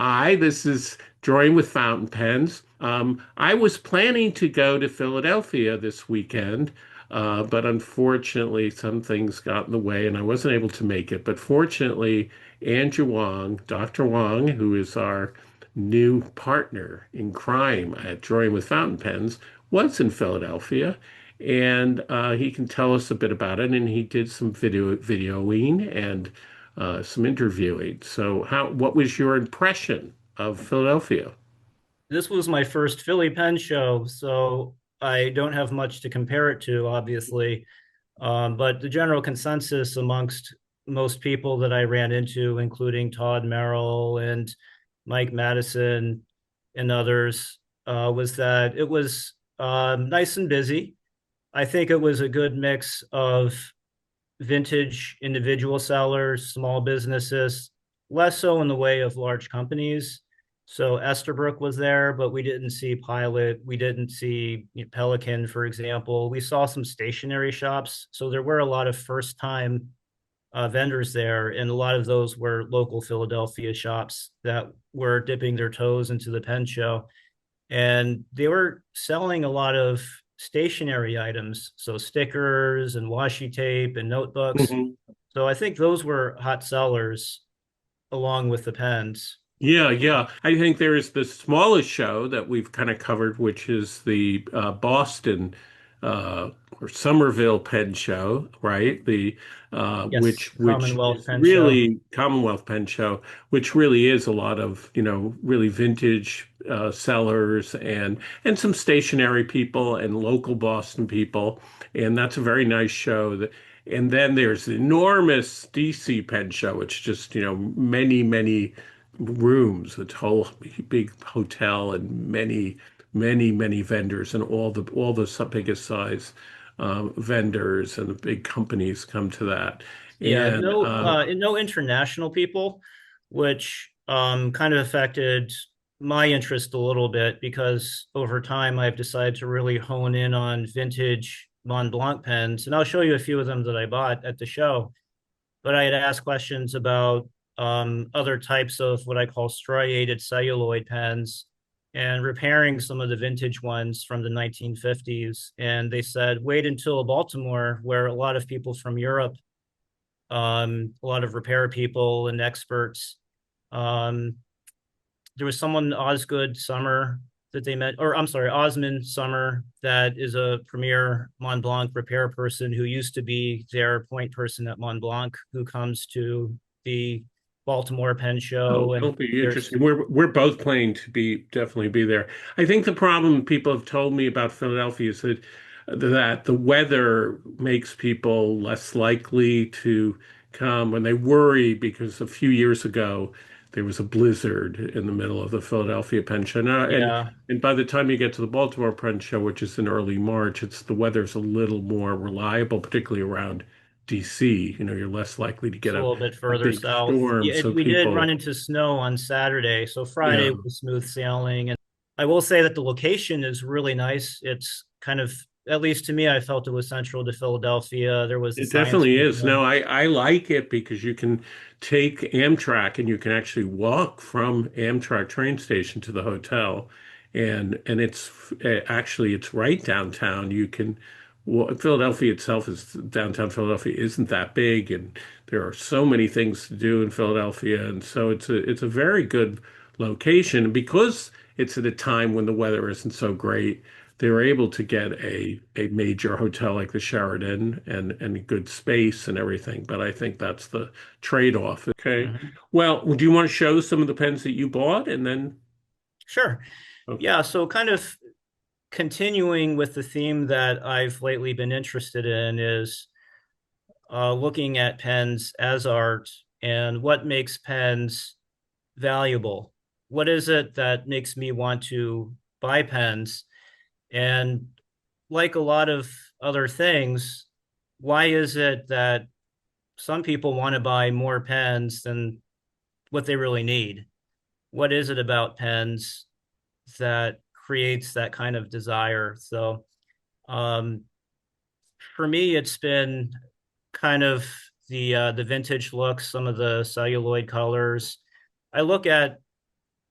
Hi, this is Drawing with Fountain Pens. I was planning to go to Philadelphia this weekend, but unfortunately, some things got in the way and I wasn't able to make it. But fortunately, Andrew Wong, Dr. Wong, who is our new partner in crime at Drawing with Fountain Pens, was in Philadelphia. And he can tell us a bit about it. And he did some videoing and some interviewing. So, what was your impression of Philadelphia? This was my first Philly pen show, so I don't have much to compare it to, obviously. But the general consensus amongst most people that I ran into, including Todd Merrill and Mike Madison and others, was that it was nice and busy. I think it was a good mix of vintage individual sellers, small businesses, less so in the way of large companies. So Esterbrook was there, but we didn't see Pilot. We didn't see Pelican, for example. We saw some stationery shops. So there were a lot of first time vendors there, and a lot of those were local Philadelphia shops that were dipping their toes into the pen show. And they were selling a lot of stationery items, so stickers and washi tape and notebooks. Mhm. So I think those were hot sellers along with the pens. Yeah, yeah. I think there is the smallest show that we've kind of covered, which is the Boston or Somerville Pen Show, right? The Yes, which Commonwealth is Pen Show. really Commonwealth Pen Show, which really is a lot of, really vintage sellers and some stationary people and local Boston people, and that's a very nice show. And then there's the enormous DC Pen Show, which just, many rooms, a whole big hotel and many vendors and all the biggest size vendors and the big companies come to that. Yeah, And no international people, which kind of affected my interest a little bit because over time I've decided to really hone in on vintage Montblanc pens, and I'll show you a few of them that I bought at the show. But I had asked questions about other types of what I call striated celluloid pens and repairing some of the vintage ones from the 1950s. And they said, wait until Baltimore, where a lot of people from Europe, a lot of repair people and experts. Um, there was someone, Osgood Summer, that they met, or I'm sorry, Osmond Summer, that is a premier Mont Blanc repair person who used to be their point person at Mont Blanc, who comes to the Baltimore Pen oh, Show. And it'll be there's, interesting. We're both planning to definitely be there. I think the problem people have told me about Philadelphia is that the weather makes people less likely to come when they worry because a few years ago there was a blizzard in the middle of the Philadelphia Pen Show. yeah, And by the time you get to the Baltimore Pen Show, which is in early March, it's the weather's a little more reliable, particularly around DC. You're less likely to it's get a little bit a further big south. storm. Yeah, So we did run people, into snow on Saturday. So Friday yeah. was smooth sailing. And I will say that the location is really nice. It's kind of, at least to me, I felt it was central to Philadelphia. There was the It Science definitely is. No, Museum. I like it because you can take Amtrak and you can actually walk from Amtrak train station to the hotel, and it's actually it's right downtown. You can Philadelphia itself is downtown Philadelphia isn't that big, and there are so many things to do in Philadelphia, and so it's a very good location. And because it's at a time when the weather isn't so great, they were able to get a major hotel like the Sheraton and good space and everything. But I think that's the trade-off. Okay. Mhm. Well, do you want to show some of the pens that you bought and then Sure. okay. Yeah. So, kind of continuing with the theme that I've lately been interested in is looking at pens as art and what makes pens valuable. What is it that makes me want to buy pens? And like a lot of other things, why is it that some people want to buy more pens than what they really need? What is it about pens that creates that kind of desire? So, um, for me, it's been kind of the vintage looks, some of the celluloid colors. I look at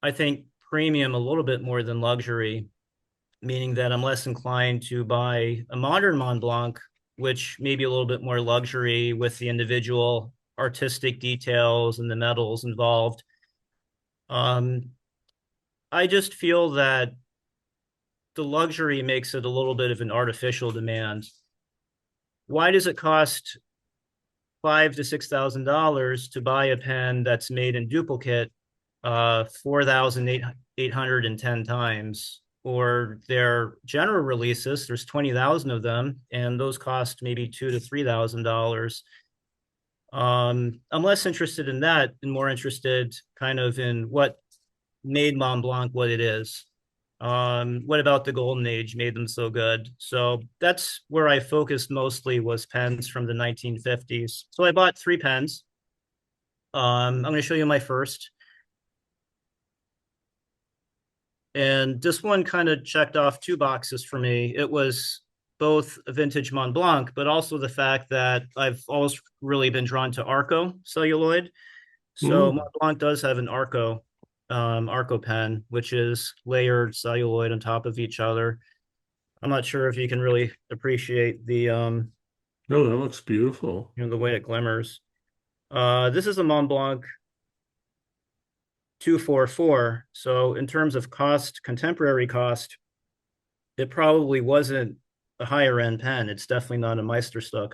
I think, premium a little bit more than luxury, meaning that I'm less inclined to buy a modern Mont Blanc, which may be a little bit more luxury with the individual artistic details and the metals involved. Um, I just feel that the luxury makes it a little bit of an artificial demand. Why does it cost $5,000 to $6,000 to buy a pen that's made in duplicate 4,810 times? Or their general releases, there's 20,000 of them, and those cost maybe $2,000 to $3,000. I'm less interested in that and more interested kind of in what made Mont Blanc what it is. What about the golden age made them so good? So that's where I focused mostly, was pens from the 1950s. So I bought three pens. I'm going to show you my first. And this one kind of checked off two boxes for me. It was both a vintage Mont Blanc, but also the fact that I've always really been drawn to Arco celluloid. So Mm. Mont Blanc does have an Arco pen, which is layered celluloid on top of each other. I'm not sure if you can really appreciate the No, that looks beautiful. the way it glimmers. This is a Mont Blanc 244. So in terms of cost, contemporary cost, it probably wasn't a higher end pen. It's definitely not a Meisterstück.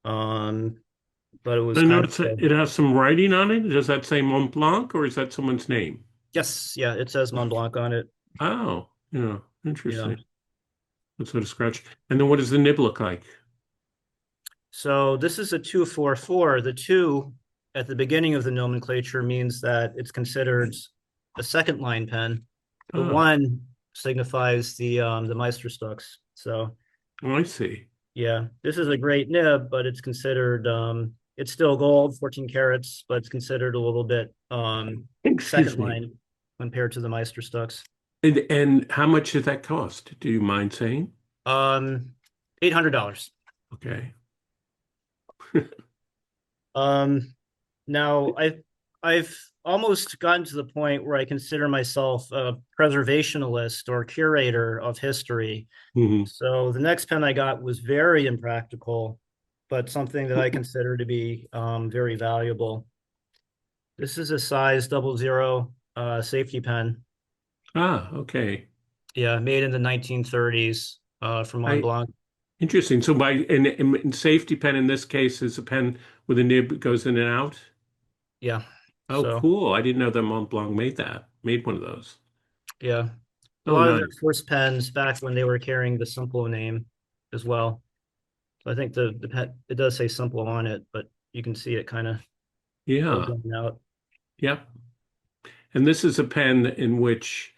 Um, but it was I know kind of it has some writing on it. Does that say Mont Blanc or is that someone's name? yes, yeah, it says Mont Blanc on it. Oh, yeah, Yeah. interesting. That's what a scratch. And then what does the nib look like? So this is a 244. The two at the beginning of the nomenclature means that it's considered a second line pen. The Oh, one signifies the Meisterstücks. So I see. yeah, this is a great nib, but it's considered it's still gold, 14 carats, but it's considered a little bit Excuse second me. line compared to the Meisterstücks. And how much did that cost? Do you mind saying? $800. Okay. Um, Now, I've almost gotten to the point where I consider myself a preservationalist or curator of history. Hmm. So the next pen I got was very impractical, but something that I consider to be very valuable. This is a size 00 safety pen. Ah, okay. Yeah, made in the 1930s from Mont I Blanc. Interesting. So by in safety pen in this case is a pen with a nib that goes in and out. Yeah. Oh, So cool. I didn't know that Mont Blanc made one of those. yeah, a Oh, lot of their nice. first pens back when they were carrying the Simple name as well. So I think the pet, it does say Simple on it, but you can see it kind of Yeah. bulging out. Yep. And this is a pen in which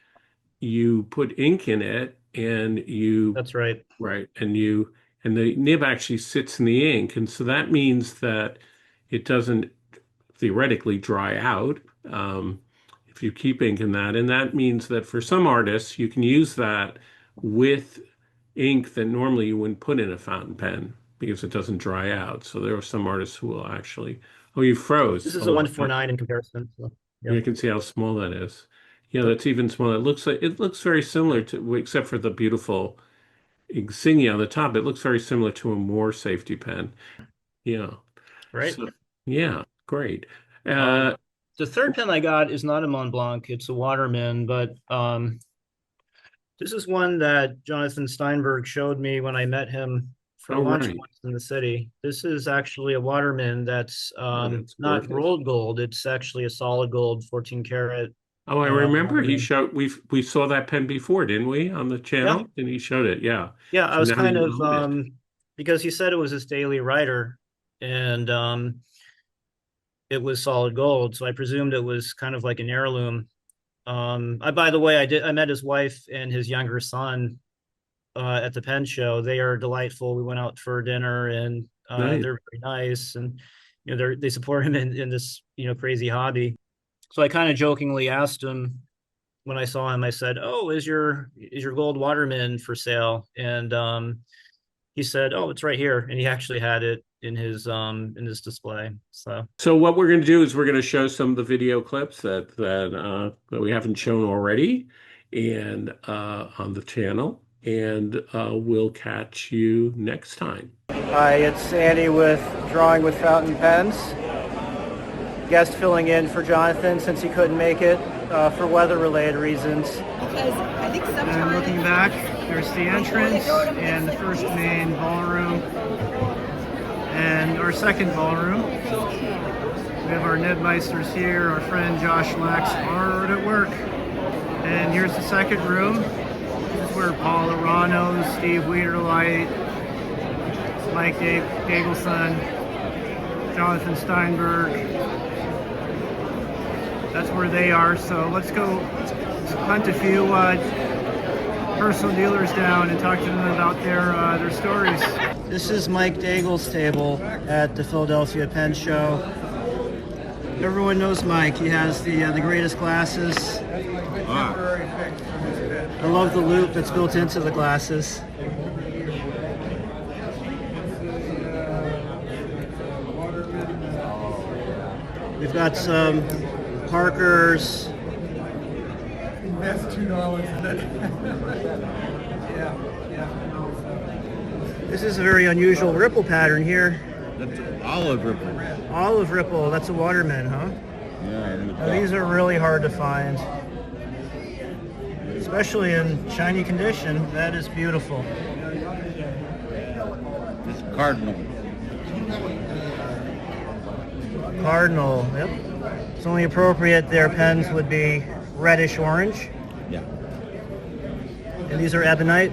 you put ink in it and you That's right. right and the nib actually sits in the ink. And so that means that it doesn't theoretically dry out if you keep ink in that. And that means that for some artists, you can use that with ink that normally you wouldn't put in a fountain pen because it doesn't dry out. So there are some artists who will actually, oh, you This froze. is a Oh, 149 in comparison. So yeah, you can see how small that is. Yeah, yep, that's even smaller. It looks very similar to, except for the beautiful insignia on the top. It looks very similar to a Moore safety pen. Yeah. right. So yeah, great. Um, Uh, the third pen I got is not a Mont Blanc; it's a Waterman. But this is one that Jonathan Steinberg showed me when I met him for oh, lunch right. once in the city. This is actually a Waterman that's Oh, that's not gorgeous. rolled gold; it's actually a solid gold, 14 karat Oh, I remember Waterman. we saw that pen before, didn't we, on the Yeah, channel? And he showed it. Yeah. yeah. I So was now kind you of own it. because he said it was his daily writer, and it was solid gold, so I presumed it was kind of like an heirloom. By the way, I met his wife and his younger son at the pen show. They are delightful. We went out for dinner, and Nice. they're very nice, and they support him in this crazy hobby. So I kind of jokingly asked him when I saw him. I said, "Oh, is your gold Waterman for sale?" And he said, "Oh, it's right here," and he actually had it. in his display. So what we're going to do is we're going to show some of the video clips that we haven't shown already, and on the channel, and we'll catch you next time. Hi, it's Andy with Drawing with Fountain Pens. Guest filling in for Jonathan since he couldn't make it for weather-related reasons. Because I think sometimes... And looking back, there's the entrance and the first main ballroom. And our second ballroom. We have our Nibmeisters here, our friend Josh Lax hard at work. And here's the second room. This is where Paul Arano, Steve Wiederlight, Myk Daigle, Jonathan Steinberg. That's where they are. So let's go hunt a few personal dealers down and talk to them about their stories. This is Myk Daigle's table at the Philadelphia Pen Show. Everyone knows Myk. He has the greatest glasses. I love the loop that's built into the glasses. We've got some Parkers. That's $2. This is a very unusual ripple pattern here. That's olive ripple. Olive ripple, that's a Waterman, huh? Yeah. Now, these are really hard to find. Especially in shiny condition. That is beautiful. It's Cardinal. Cardinal, yep. It's only appropriate their pens would be reddish orange. Yeah. And these are ebonite.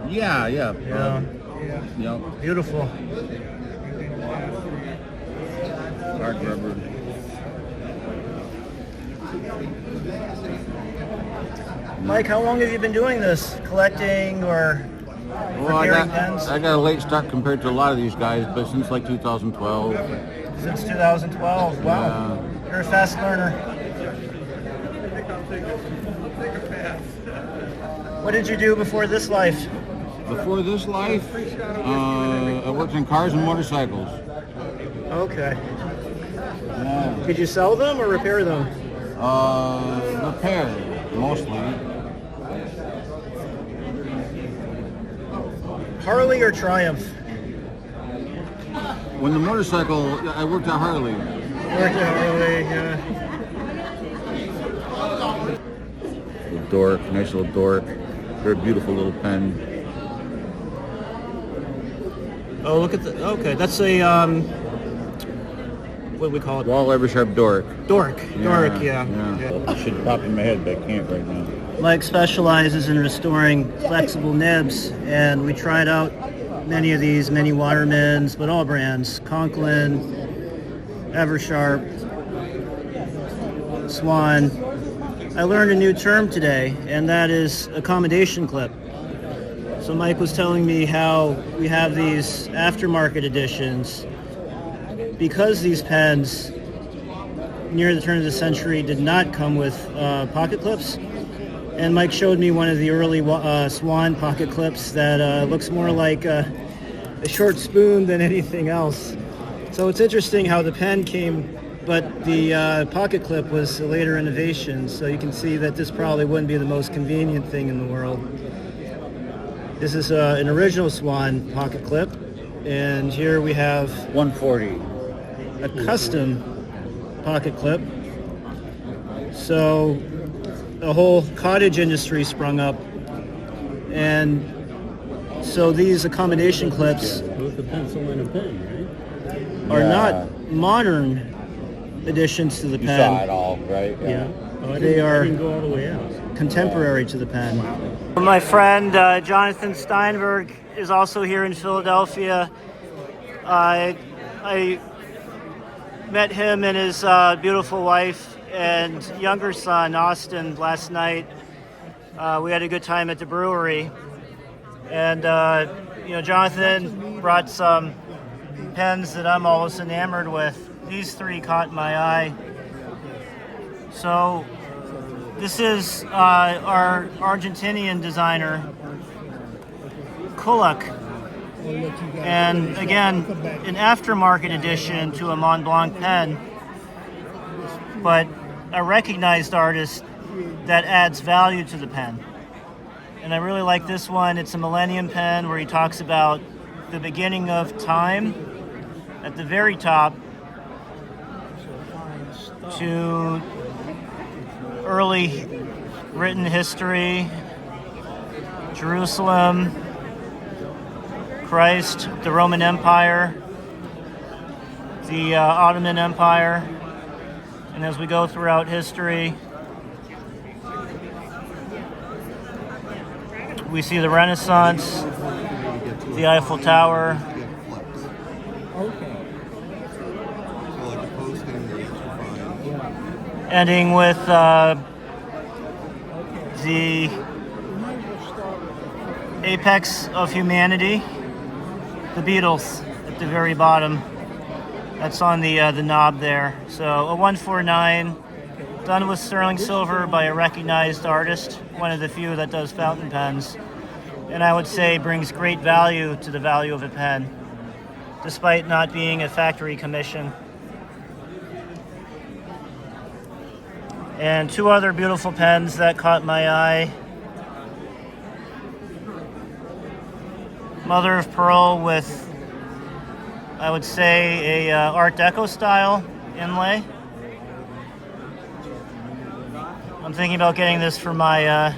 Yeah. Yeah. Yeah. Beautiful. Hard rubber. Myk, how long have you been doing this? Collecting or preparing pens? I got a late start compared to a lot of these guys, but since like 2012. Since 2012. Wow. Yeah. You're a fast learner. What did you do before this life? Before this life, I worked on cars and motorcycles. Okay. Yeah. Did you sell them or repair them? Repair, mostly. Harley or Triumph? When the motorcycle, I worked at Harley. Worked at Harley, yeah. Dork, nice little dork. Very beautiful little pen. Oh, look at the. Okay, that's a what do we call it? Wall ever sharp dork. Dork. Dork, yeah. It should pop in my head, but I can't right now. Myk specializes in restoring flexible nibs, and we tried out many of these, many Watermans, but all brands: Conklin, Eversharp, Swan. I learned a new term today, and that is accommodation clip. So Myk was telling me how we have these aftermarket editions because these pens near the turn of the century did not come with pocket clips. And Myk showed me one of the early Swan pocket clips that looks more like a short spoon than anything else. So it's interesting how the pen came, but the pocket clip was a later innovation. So you can see that this probably wouldn't be the most convenient thing in the world. This is an original Swan pocket clip, and here we have 140. a custom pocket clip. So the whole cottage industry sprung up, and so these accommodation clips Both a pencil and a pen, right? are not modern additions to the You pen. saw it all, right? Yeah. Oh, They are I didn't go all the way out. contemporary to the pen. My friend Jonathan Steinberg is also here in Philadelphia. I met him and his beautiful wife and younger son, Austin, last night. We had a good time at the brewery. And, Jonathan brought some pens that I'm almost enamored with. These three caught my eye. So this is our Argentinian designer, Kulak. And again, an aftermarket addition to a Montblanc pen, but a recognized artist that adds value to the pen. And I really like this one. It's a Millennium pen where he talks about the beginning of time at the very top to early written history, Jerusalem, Christ, the Roman Empire, the Ottoman Empire, and as we go throughout history, we see the Renaissance, the Eiffel Tower, ending with the apex of humanity, the Beatles at the very bottom. That's on the knob there. So a 149, done with sterling silver by a recognized artist, one of the few that does fountain pens, and I would say brings great value to the value of a pen, despite not being a factory commission. And two other beautiful pens that caught my eye. Mother of Pearl with, I would say, a Art Deco style inlay. I'm thinking about getting this for my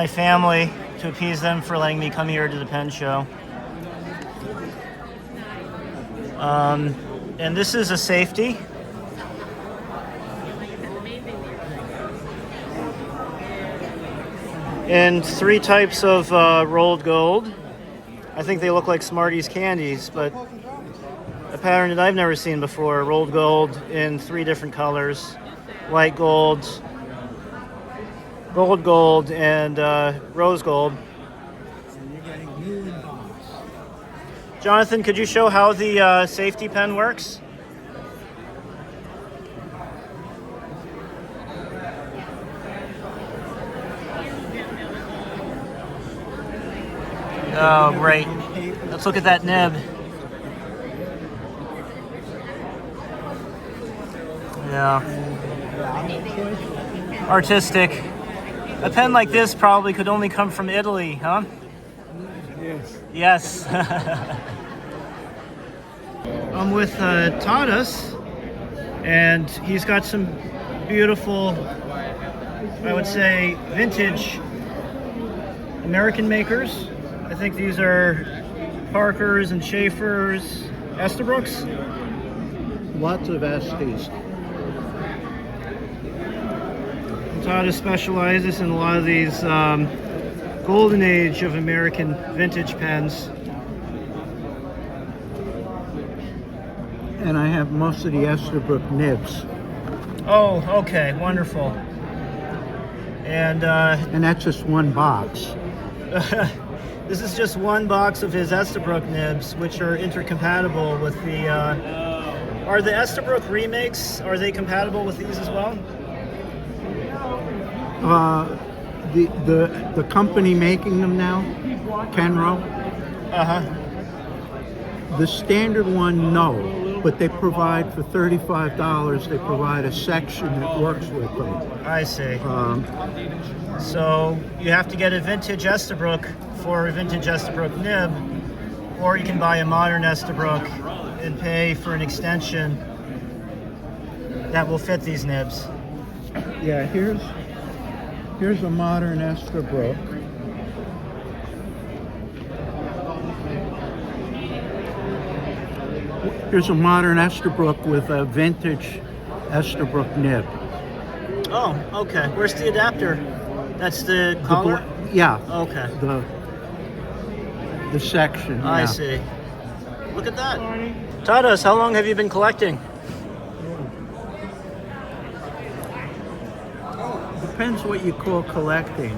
family to appease them for letting me come here to the pen show. And this is a safety. In three types of rolled gold. I think they look like Smarties candies, but a pattern that I've never seen before. Rolled gold in three different colors. White gold, gold, and rose gold. Jonathan, could you show how the safety pen works? Oh, great. Let's look at that nib. Yeah. Artistic. A pen like this probably could only come from Italy, huh? Yes. I'm with Tadas, and he's got some beautiful, I would say, vintage American makers. I think these are Parkers and Schaefer's, Estabrooks. Lots of Estes. Tadas specializes in a lot of these golden age of American vintage pens. And I have most of the Esterbrook nibs. Oh, okay, wonderful. And that's just one box. this is just one box of his Estabrook nibs, which are intercompatible with the... are the Estabrook remakes, are they compatible with these as well? The company making them now, Kenro. The standard one, no, but they provide for $35. They provide a section that works with them. I see. So you have to get a vintage Estabrook for a vintage Estabrook nib, or you can buy a modern Estabrook and pay for an extension that will fit these nibs. Yeah, here's a modern Estabrook. Here's a modern Estabrook with a vintage Estabrook nib. Oh, okay. Where's the adapter? That's the collar? Yeah. Okay. The section. I see. Look at that. Tadas, how long have you been collecting? Depends what you call collecting.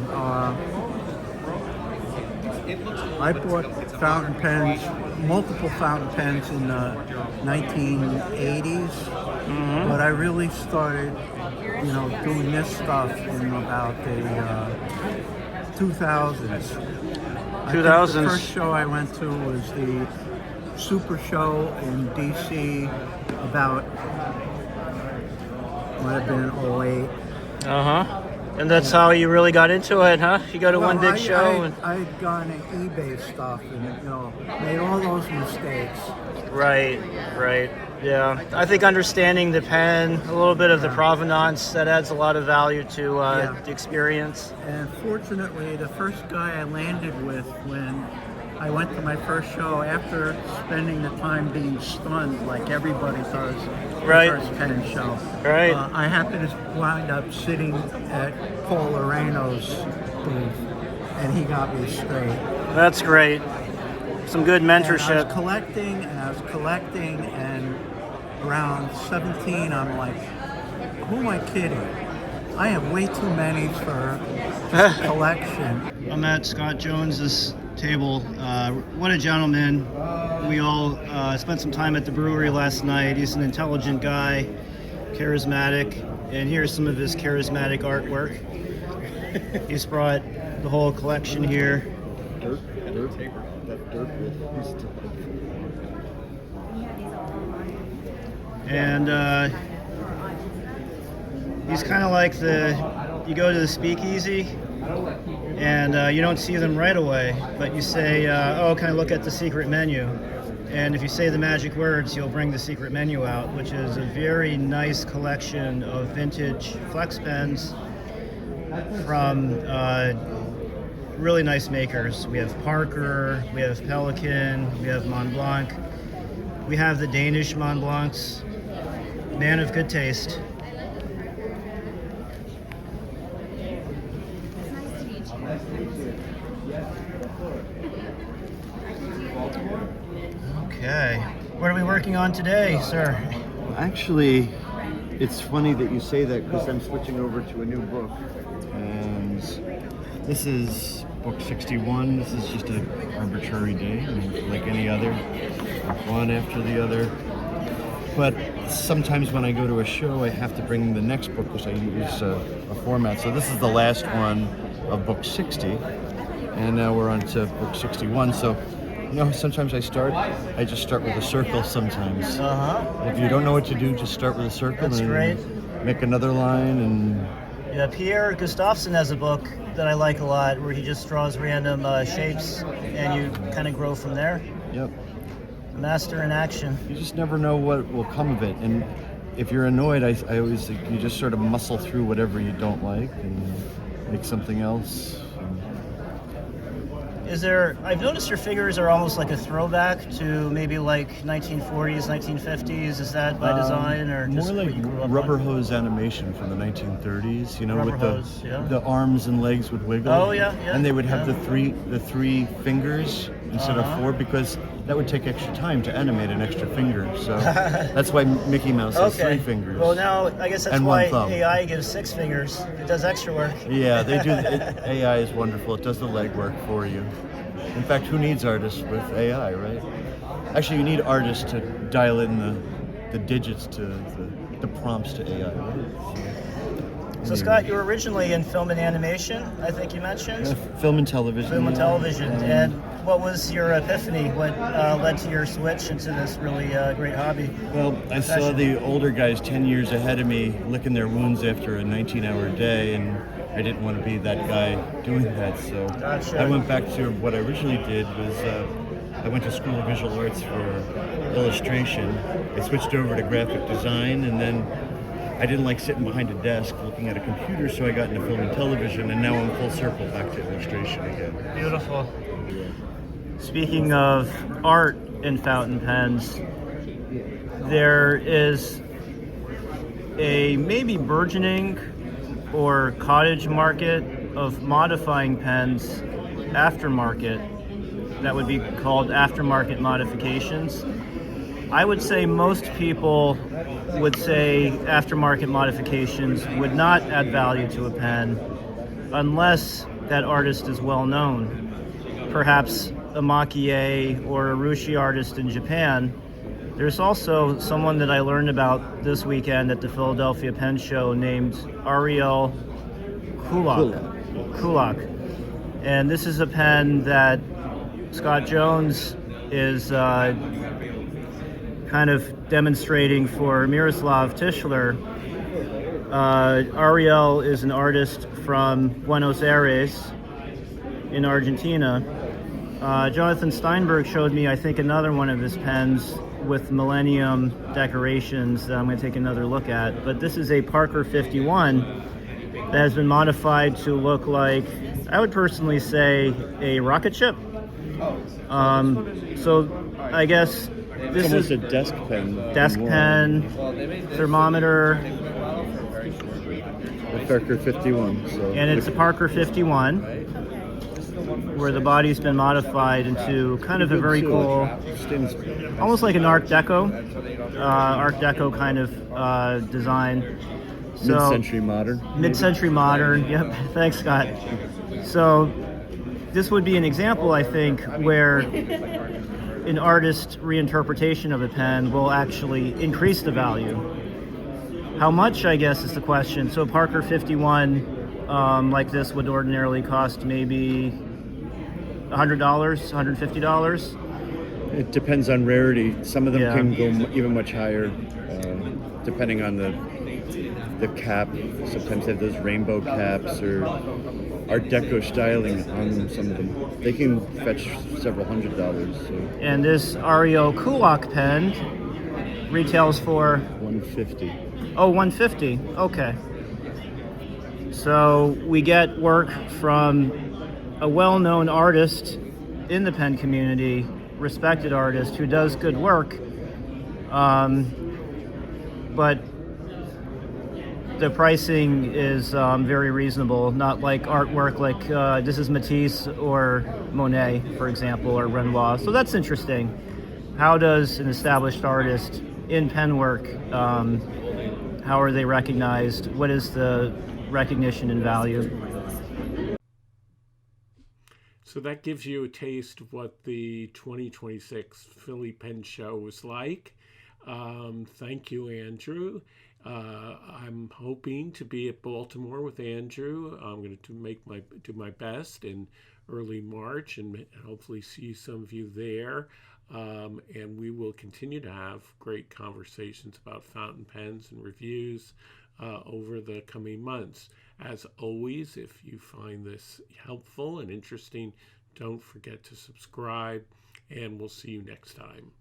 I bought fountain pens, multiple fountain pens in the 1980s, but I really started, doing this stuff in about the 2000s. I think 2000s. the first show I went to was the Super Show in DC about, might have been in 08. Uh-huh. And that's how you really got into it, huh? You go to one big show and... I had gone to eBay stuff and, made all those mistakes. Right. Yeah. I think understanding the pen, a little bit of the provenance, that adds a lot of value to the experience. And fortunately, the first guy I landed with when I went to my first show, after spending the time being stunned like everybody does Right. the first pen show, Right. I happened to wind up sitting at Paul Loreno's booth, and he got me straight. That's great. Some good And I mentorship. was collecting, and around 17, I'm like, who am I kidding? I have way too many for this collection. I'm at Scott Jones's table. What a gentleman. We all spent some time at the brewery last night. He's an intelligent guy, charismatic, and here's some of his charismatic artwork. He's brought the whole collection here. And he's kind of like you go to the speakeasy and you don't see them right away, but you say, oh, can I look at the secret menu? And if you say the magic words, he'll bring the secret menu out, which is a very nice collection of vintage flex pens from really nice makers. We have Parker, we have Pelican, we have Montblanc, we have the Danish Montblancs. Man of good taste. Okay. What are we working on today, sir? Actually, it's funny that you say that because I'm switching over to a new book. And this is book 61. This is just an arbitrary day, like any other, one after the other. But sometimes when I go to a show, I have to bring the next book because I use a format. So this is the last one of book 60. And now we're on to book 61. So, sometimes I just start with a circle sometimes. If you don't know what to do, just start with a circle. That's and great. Make another line and... Yeah, Pierre Gustafsson has a book that I like a lot where he just draws random shapes and you kind of grow from there. Yep. Master in action. You just never know what will come of it. And if you're annoyed, I always think you just sort of muscle through whatever you don't like and make something else. I've noticed your figures are almost like a throwback to maybe like 1940s, 1950s. Is that by design or just more like what you grew up rubber on? hose animation from the 1930s, Rubber with hose, yeah. the arms and legs would wiggle. Oh, yeah. And they would have yeah. the three fingers instead of four because that would take extra time to animate an extra finger. So that's why Mickey Mouse has Okay. 3 fingers. Well, now I guess that's And why one thumb. AI gives 6 fingers. It does extra work. Yeah, they do. AI is wonderful. It does the legwork for you. In fact, who needs artists with AI, right? Actually, you need artists to dial in the digits to the prompts to AI. Right? So, Scott, you were originally in film and animation, I think you mentioned. Film and television. Film and television. And what was your epiphany? What led to your switch into this really great hobby? Well, I saw the older guys 10 years ahead of me licking their wounds after a 19-hour day, and I didn't want to be that guy doing that. So Gotcha. I went back to what I originally did was I went to School of Visual Arts for illustration. I switched over to graphic design, and then I didn't like sitting behind a desk looking at a computer, so I got into film and television, and now I'm full circle back to illustration again. Beautiful. Speaking of art in fountain pens, there is a maybe burgeoning or cottage market of modifying pens aftermarket that would be called aftermarket modifications. I would say most people would say aftermarket modifications would not add value to a pen unless that artist is well known. Perhaps a Makie or a Rushi artist in Japan. There's also someone that I learned about this weekend at the Philadelphia Pen Show named Ariel Kulak. And this is a pen that Scott Jones is kind of demonstrating for Miroslav Tischler. Ariel is an artist from Buenos Aires in Argentina. Jonathan Steinberg showed me, I think, another one of his pens with Millennium decorations that I'm going to take another look at. But this is a Parker 51 that has been modified to look like, I would personally say, a rocket ship. So I guess this It's almost is a desk pen. desk pen, thermometer, The Parker 51. So and it's a Parker 51, where the body's been modified into kind of a very cool, almost like an Art Deco kind of design. So, mid-century modern. Mid-century modern. Yep. Thanks, Scott. So this would be an example, I think, where an artist reinterpretation of a pen will actually increase the value. How much, I guess, is the question. So Parker 51 like this would ordinarily cost maybe $100, $150. It depends on rarity. Some of them Yeah. can go even much higher, depending on the cap. Sometimes they have those rainbow caps or Art Deco styling on some of them. They can fetch several $100s. So And this Ariel Kulak pen retails for, $150. oh, $150. Okay. So we get work from a well-known artist in the pen community, respected artist who does good work, but the pricing is very reasonable, not like artwork like this is Matisse or Monet, for example, or Renoir. So that's interesting. How does an established artist in pen work, how are they recognized? What is the recognition and value? So that gives you a taste of what the 2026 Philly Pen Show was like. Thank you, Andrew. I'm hoping to be at Baltimore with Andrew. I'm going to do my best in early March and hopefully see some of you there. And we will continue to have great conversations about fountain pens and reviews over the coming months. As always, if you find this helpful and interesting, don't forget to subscribe, and we'll see you next time.